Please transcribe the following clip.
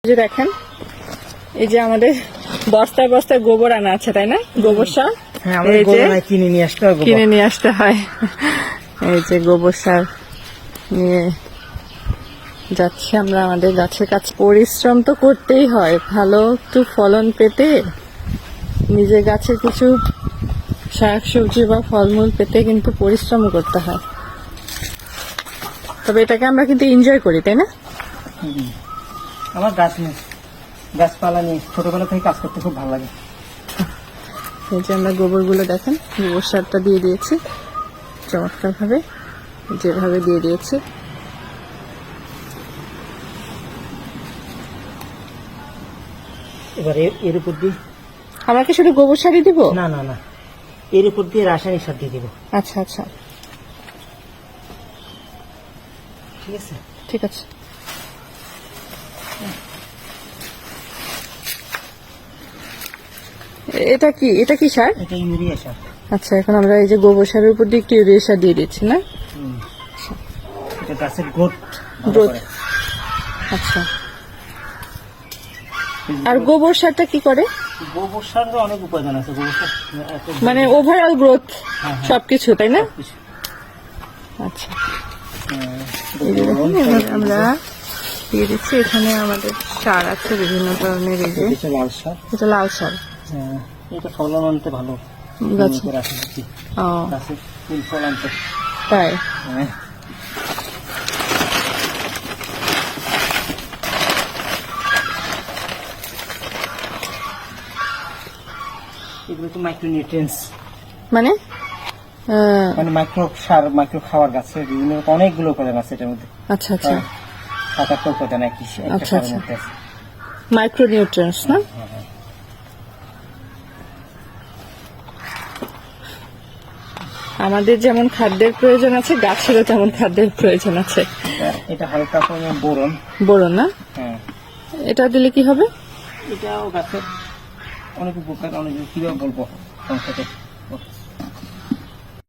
যে দেখেন এই যে আমাদের বস্তায় বস্তায় গোবর আনা আছে, তাই না? গোবর সার কিনে নিয়ে আসতে হয়। এই যে গোবর সার নিয়ে যাচ্ছি আমরা আমাদের গাছের কাছে। পরিশ্রম তো করতেই হয়, ভালো একটু ফলন পেতে নিজের গাছের কিছু শাক সবজি বা ফলমূল পেতে কিন্তু পরিশ্রম করতে হয়। তবে এটাকে আমরা কিন্তু এনজয় করি, তাই না? আমার গাছপালা নিয়ে ছোটবেলা থেকে কাজ করতে খুব ভালো লাগে। এই যে আমরা গোবরগুলো দেখেন, গোবর সারটা দিয়ে দিয়েছি চমৎকার ভাবে, যেভাবে দিয়ে দিয়েছি। এবার এর উপর দিয়ে আমরা কি শুধু গোবর সারই দিব? না না না, এর উপর দিয়ে রাসায়নিক সার দিয়ে দিব। আচ্ছা আচ্ছা, ঠিক আছে ঠিক আছে। এটা কি সার? এটা ইউরিয়া সার। আচ্ছা, এখন আমরা এই যে গোবর সারের উপর দিয়ে একটু ইউরিয়া সার দিয়ে দিচ্ছি, না? এটা গাছের গ্রোথ। আচ্ছা, আর গোবর সারটা কি করে? গোবর সার অনেক উপাদান আছে। গোবর সার মানে ওভারঅল গ্রোথ সবকিছু, তাই না? আচ্ছা, এই যে দেখুন এবার আমরা দিয়ে দিচ্ছি। এখানে আমাদের সার আছে বিভিন্ন ধরনের। এই যে লাল সার, এটা লাল সার। এটা ফলন আনতে ভালো গাছে। ও গাছের ফুল ফল আনতে, তাই? এগুলো তো মাইক্রোনিউট্রিয়েন্টস, মানে মাইক্রো সার, মাইক্রো খাবার। গাছে বিভিন্ন অনেকগুলো উপাদান আছে এটার মধ্যে। আচ্ছা আচ্ছা, 7-8টা উপাদান একই একটা সারের মধ্যে আছে। মাইক্রোনিউট্রিয়েন্টস, না? আমাদের যেমন খাদ্যের প্রয়োজন আছে, গাছেরও তেমন খাদ্যের প্রয়োজন আছে। এটা হালকা পরিমাণ বোরন। বোরন, না? হ্যাঁ, এটা দিলে কি হবে? এটাও গাছের অনেক উপকার, অনেক কিভাবে বলবো সংক্ষেপে।